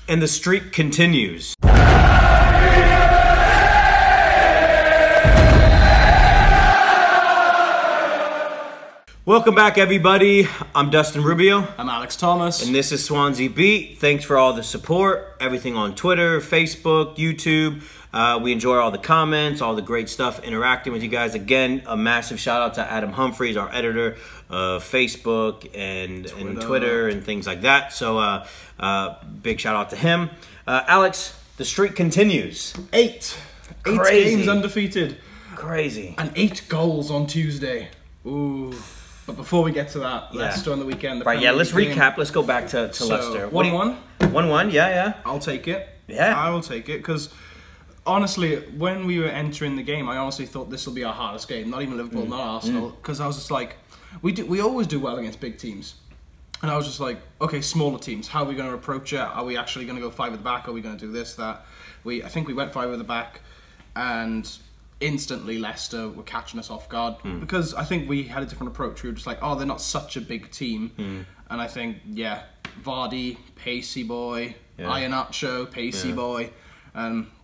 And the streak continues. Welcome back, everybody. I'm Dustin Rubio. I'm Alex Thomas. And this is Swansea Beat. Thanks for all the support. Everything on Twitter, Facebook, YouTube. We enjoy all the comments, all the great stuff, interacting with you guys. Again, a massive shout out to Adam Humphreys, our editor of Facebook and Twitter and things like that. So big shout out to him. Alex, the streak continues. Eight games undefeated. Crazy. And 8 goals on Tuesday. Ooh. But before we get to that, Leicester on the weekend. Right, yeah, let's recap. Let's go back to Leicester. 1-1. 1-1, yeah. I'll take it. Yeah. I will take it, because honestly, when we were entering the game, I honestly thought this will be our hardest game. Not even Liverpool, not Arsenal. Because I was just like, we always do well against big teams. And I was just like, okay, smaller teams, how are we going to approach it? Are we actually going to go 5 at the back? Are we going to do this, that? I think we went 5 at the back, and instantly Leicester were catching us off guard, because I think we had a different approach. We were just like, oh, they're not such a big team. And I think, Vardy, pacey boy, Iheanacho, pacey boy,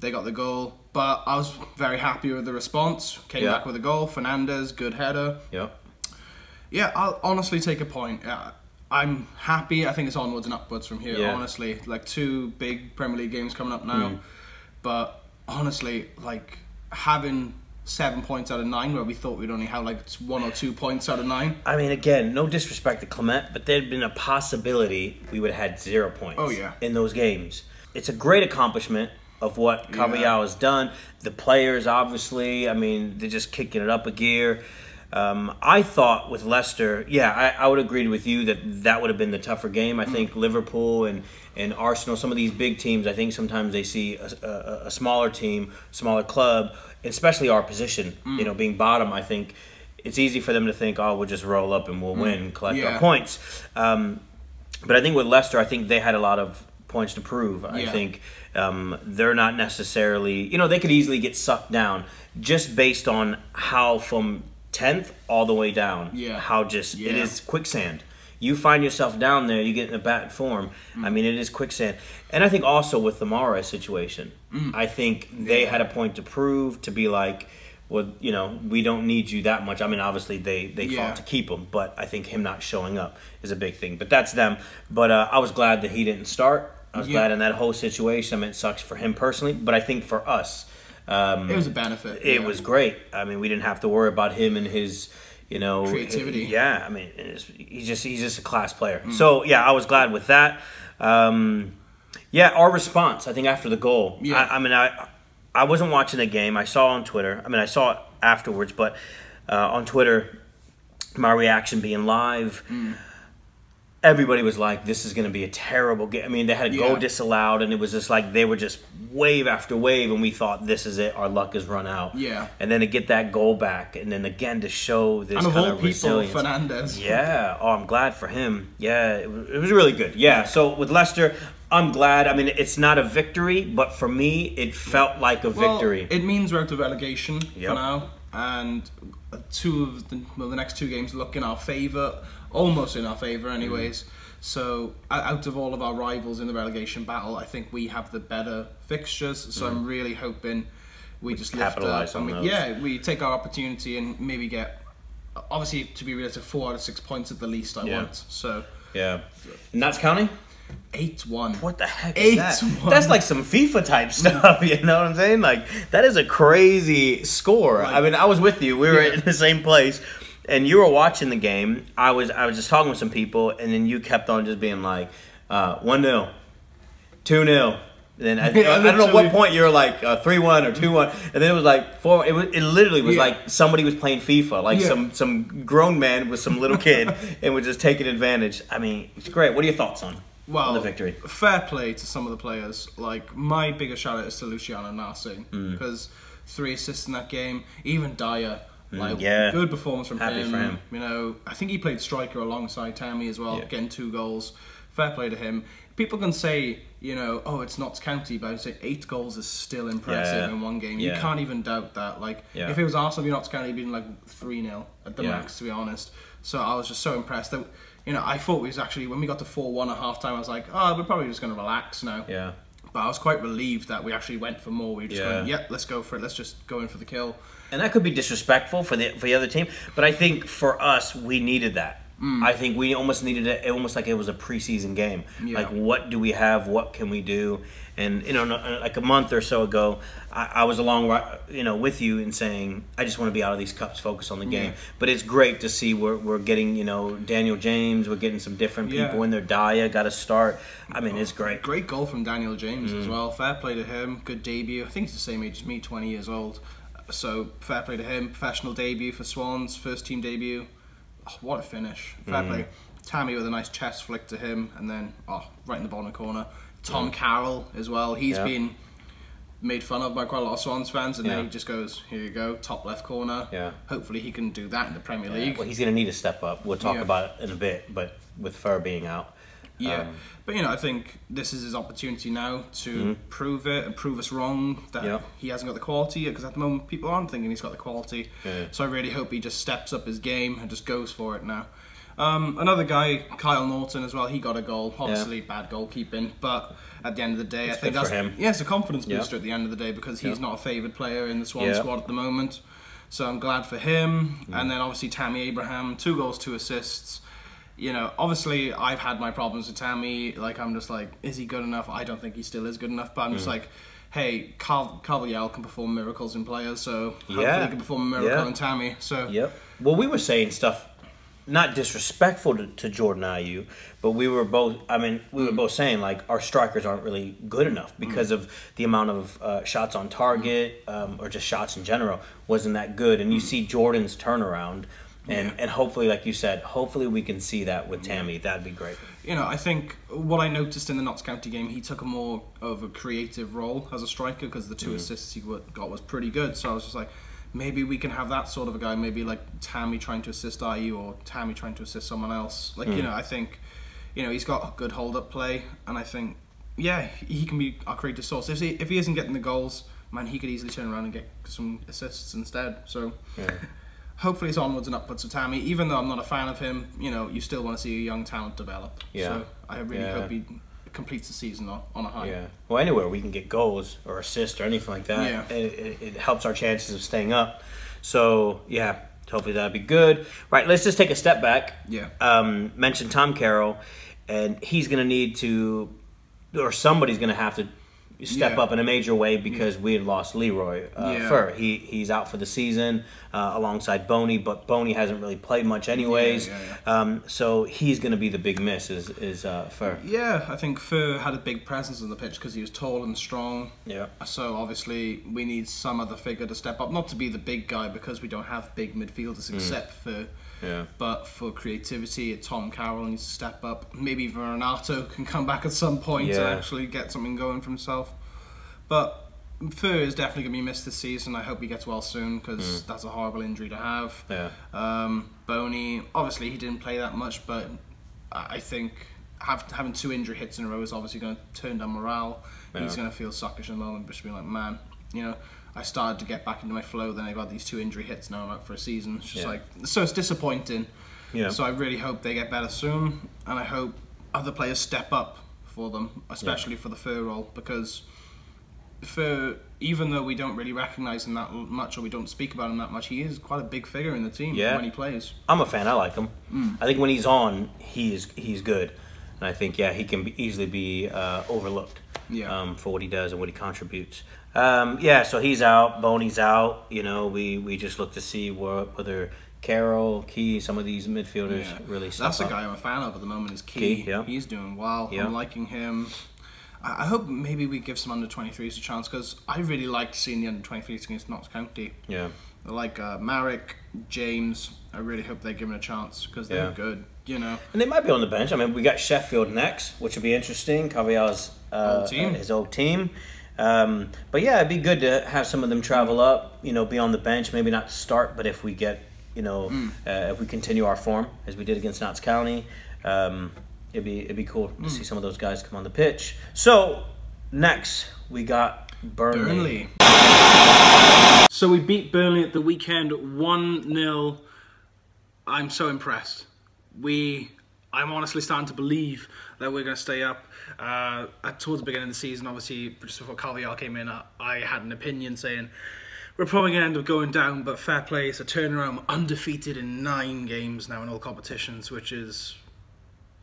they got the goal. But I was very happy with the response. Came back with a goal. Fernandes, good header. Yeah, I'll honestly take a point. I'm happy. I think it's onwards and upwards from here, honestly. Like 2 big Premier League games coming up now. But honestly, like, having 7 points out of 9, where we thought we'd only have like 1 or 2 points out of 9. I mean, again, no disrespect to Clement, but there'd been a possibility we would have had 0 points in those games. It's a great accomplishment of what Carvalhal has done. The players, obviously, I mean, they're just kicking it up a gear. I thought with Leicester, I would agree with you that would have been the tougher game. I think Liverpool and Arsenal, some of these big teams, I think sometimes they see a smaller team, smaller club, especially our position, being bottom. I think it's easy for them to think, oh, we'll just roll up and we'll win, collect our points. But I think with Leicester, I think they had a lot of points to prove. I think they're not necessarily, they could easily get sucked down just based on how from 10th all the way down, how just it is quicksand. You find yourself down there, you get in a bad form. I mean, it is quicksand. And I think also with the Mahrez situation, I think they had a point to prove, to be like, well, we don't need you that much. I mean, obviously they fought to keep him, but I think him not showing up is a big thing. But that's them. But I was glad that he didn't start. I was glad in that whole situation. I mean, it sucks for hhim personally, but I think for us, it was a benefit. It was great. I mean, we didn't have to worry about him and his, creativity. Yeah, I mean, he's just a class player. So I was glad with that. Our response, I think, after the goal. I wasn't watching the game. I saw on Twitter. I mean, I saw it afterwards, but on Twitter, my reaction being live. Everybody was like, this is going to be a terrible game. I mean, they had a goal disallowed, and it was just like they were just wave after wave, and we thought, this is it. Our luck has run out. And then to get that goal back, and then again to show this kind of resilience. Fernandes. I'm glad for him. it was really good. So with Leicester, I'm glad. I mean, it's not a victory, but for me, it felt like a victory. It means we're out of relegation for now, and the next 2 games look in our favour. Almost in our favour anyways. So out of all of our rivals in the relegation battle, I think we have the better fixtures. So I'm really hoping we just capitalize on those. We take our opportunity and maybe get, obviously, to be realistic, 4 out of 6 points at the least I want. So and that's counting? 8-1. What the heck is that? That's like some FIFA type stuff, you know what I'm saying? Like, that is a crazy score. Right. I mean, I was with you. We were in the same place. And you were watching the game. I was just talking with some people, and then you kept on just being like, 1-0, 2-0. Then I don't know what point you were like 3-1 or 2-1, and then it was like 4. It literally was like somebody was playing FIFA, like some grown man with some little kid, and was just taking advantage. I mean, it's great. What are your thoughts on the victory? Fair play to some of the players. Like, my biggest shout out is to Luciano Narsing, because 3 assists in that game. Even Dyer. Good performance from him. Happy for him. I think he played striker alongside Tammy as well, getting 2 goals. Fair play to him. People can say, oh, it's Notts County, but I would say 8 goals is still impressive in one game. You can't even doubt that. Like, if it was Arsenal v Notts County, it'd been like 3-0 at the max, to be honest. So I was just so impressed that you know, I thought we was actually, when we got to 4-1 at half-time, I was like, oh, we're probably just going to relax now. Yeah. But I was quite relieved that we actually went for more. We were just going, yep, let's go for it. Let's just go in for the kill. And that could be disrespectful for the other team, but I think for us, we needed that. I think we almost needed it, almost like it was a preseason game. Yeah. Like, what do we have? What can we do? And, you know, like a month or so ago, I was along, you know, with you in saying, I just want to be out of these cups, focus on the game. Yeah. But it's great to see we're getting, you know, Daniel James, we're getting some different people in there. Daya got a start. I mean, it's great. Great goal from Daniel James as well. Fair play to him. Good debut. I think he's the same age as me, 20 years old. So, fair play to him. Professional debut for Swans, first team debut. Oh, what a finish. Fair play. Tammy with a nice chest flick to him, and then, right in the bottom corner. Tom Carroll as well. He's been made fun of by quite a lot of Swans fans, and then he just goes, here you go, top left corner. Yeah. Hopefully he can do that in the Premier League. Well, he's going to need to step up. We'll talk about it in a bit, but with Fur being out. Yeah, but you know, I think this is his opportunity now to prove it and prove us wrong that he hasn't got the quality, because at the moment people aren't thinking he's got the quality. So I really hope he just steps up his game and just goes for it now. Another guy, Kyle Norton as well, he got a goal. Obviously bad goalkeeping, but at the end of the day, I think that's it's a confidence booster at the end of the day, because he's not a favoured player in the Swan squad at the moment. So I'm glad for him. And then obviously Tammy Abraham, 2 goals, 2 assists. You know, obviously I've had my problems with Tammy. Like, I'm just like, is he good enough? I don't think he still is good enough, but I'm just like, hey, Carvalhal can perform miracles in players, so hopefully he can perform a miracle in Tammy. So well, we were saying stuff not disrespectful to Jordan Ayew, but we were both, I mean, we were both saying, like, our strikers aren't really good enough because of the amount of shots on target, or just shots in general wasn't that good. And you see Jordan's turnaround. And hopefully, like you said, hopefully we can see that with Tammy. That'd be great. You know, I think what I noticed in the Notts County game, he took a more of a creative role as a striker, because the 2 assists he got was pretty good. So I was just like, maybe we can have that sort of a guy. Maybe like Tammy trying to assist Ayew, or Tammy trying to assist someone else. Like, you know, I think, you know, he's got a good hold-up play, and I think, he can be our creative source. If he isn't getting the goals, man, he could easily turn around and get some assists instead. So. Hopefully it's onwards and upwards with Tammy. Even though I'm not a fan of him, you know, you still want to see a young talent develop. So I really hope he completes the season on a high. Well, anywhere we can get goals or assists or anything like that, it helps our chances of staying up. So, hopefully that'll be good. Right, let's just take a step back. Mention Tom Carroll, and he's going to need to, or somebody's going to have to step up in a major way, because we had lost Leroy Fur. He's out for the season alongside Boney, but Boney hasn't really played much anyways. So he's going to be the big miss is Fur. Yeah, I think Fur had a big presence on the pitch because he was tall and strong. So obviously we need some other figure to step up. Not to be the big guy, because we don't have big midfielders except Fur. But for creativity, Tom Carroll needs to step up. Maybe Renato can come back at some point to actually get something going for himself. But Fur is definitely going to be missed this season. I hope he gets well soon, because that's a horrible injury to have. Boney, obviously he didn't play that much, but I think having 2 injury hits in a row is obviously going to turn down morale. He's going to feel suckish in the moment, but just being like, man, you know, I started to get back into my flow, then I got these 2 injury hits, now I'm out for a season. It's just like, so it's disappointing. So I really hope they get better soon, and I hope other players step up for them, especially for the Fur role, because Fur, even though we don't really recognise him that much, or we don't speak about him that much, he is quite a big figure in the team when he plays. I'm a fan, I like him. I think when he's on, he's good. And I think, he can easily be overlooked for what he does and what he contributes. So he's out, Boney's out. You know, we just look to see whether Carroll, Key, some of these midfielders really step up. That's a guy I'm a fan of at the moment, is Key. He's doing well. I'm liking him. I hope maybe we give some under-23s a chance, because I really liked seeing the under-23s against Notts County. I like Marek, James. I really hope they give him a chance, because they're good, you know. And they might be on the bench. I mean, we got Sheffield next, which will be interesting. Carvalhal's his old team. But it'd be good to have some of them travel up, you know, be on the bench, maybe not start, but if we get, you know, if we continue our form as we did against Notts County, it'd be cool to see some of those guys come on the pitch. So next we got Burnley. So we beat Burnley at the weekend 1-0. I'm so impressed. We I'm honestly starting to believe that we're going to stay up. Towards the beginning of the season, obviously, just before Carvajal came in, I had an opinion saying we're probably going to end up going down, but fair play, it's a turnaround. Undefeated in 9 games now in all competitions, which is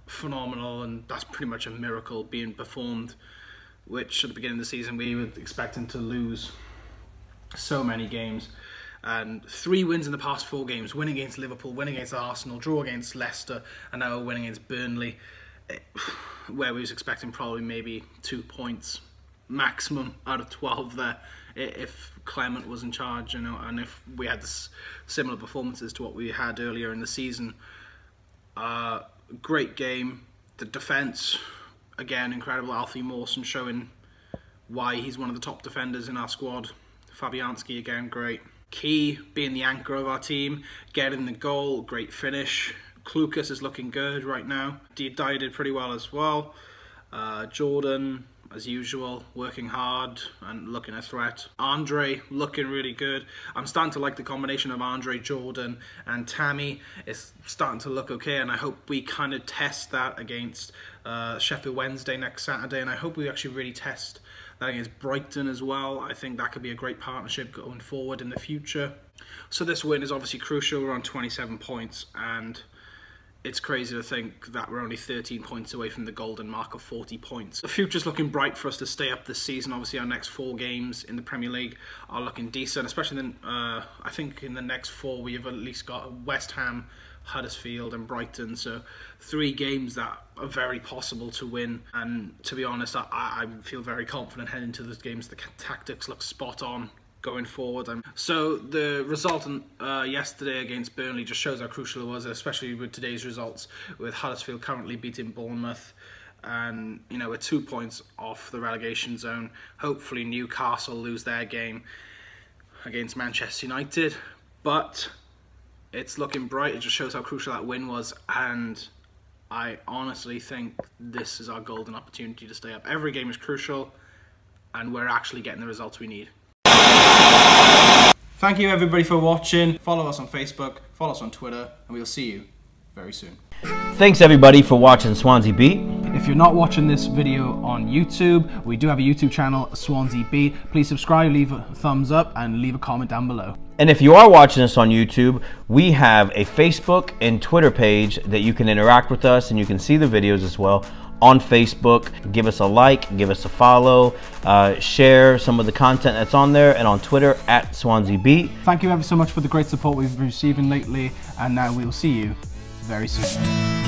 phenomenal, and that's pretty much a miracle being performed, which at the beginning of the season we were expecting to lose so many games. And 3 wins in the past 4 games, win against Liverpool, win against Arsenal, draw against Leicester, and now a win against Burnley, where we was expecting probably maybe 2 points maximum out of 12 there if Clement was in charge, you know, and if we had similar performances to what we had earlier in the season. Great game. The defence, again, incredible. Alfie Mawson showing why he's one of the top defenders in our squad. Fabianski, again, great. Key being the anchor of our team, getting the goal, great finish. Klukas is looking good right now. Dyer did pretty well as well. Jordan, as usual, working hard and looking a threat. Andre looking really good. I'm starting to like the combination of Andre, Jordan and Tammy. It's starting to look okay, and I hope we kind of test that against Sheffield Wednesday next Saturday, and I hope we actually really test that against Brighton as well. I think that could be a great partnership going forward in the future. So this win is obviously crucial. We're on 27 points, and it's crazy to think that we're only 13 points away from the golden mark of 40 points. The future's looking bright for us to stay up this season. Obviously, our next 4 games in the Premier League are looking decent, especially then, I think in the next 4 we have at least got West Ham, Huddersfield and Brighton, so 3 games that are very possible to win. And to be honest, I feel very confident heading into those games. The tactics look spot on going forward. So the result yesterday against Burnley just shows how crucial it was, especially with today's results, with Huddersfield currently beating Bournemouth, and you know, we're 2 points off the relegation zone. Hopefully Newcastle lose their game against Manchester United, but it's looking bright. It just shows how crucial that win was, and I honestly think this is our golden opportunity to stay up. Every game is crucial, and we're actually getting the results we need. Thank you everybody for watching. Follow us on Facebook, follow us on Twitter, and we'll see you very soon. Thanks everybody for watching Swansea Beat. If you're not watching this video on YouTube, we do have a YouTube channel, Swansea Beat. Please subscribe, leave a thumbs up, and leave a comment down below. And if you are watching us on YouTube, we have a Facebook and Twitter page that you can interact with us, and you can see the videos as well on Facebook. Give us a like, give us a follow, share some of the content that's on there, and on Twitter at Swansea Beat. Thank you ever so much for the great support we've been receiving lately, and now we will see you very soon.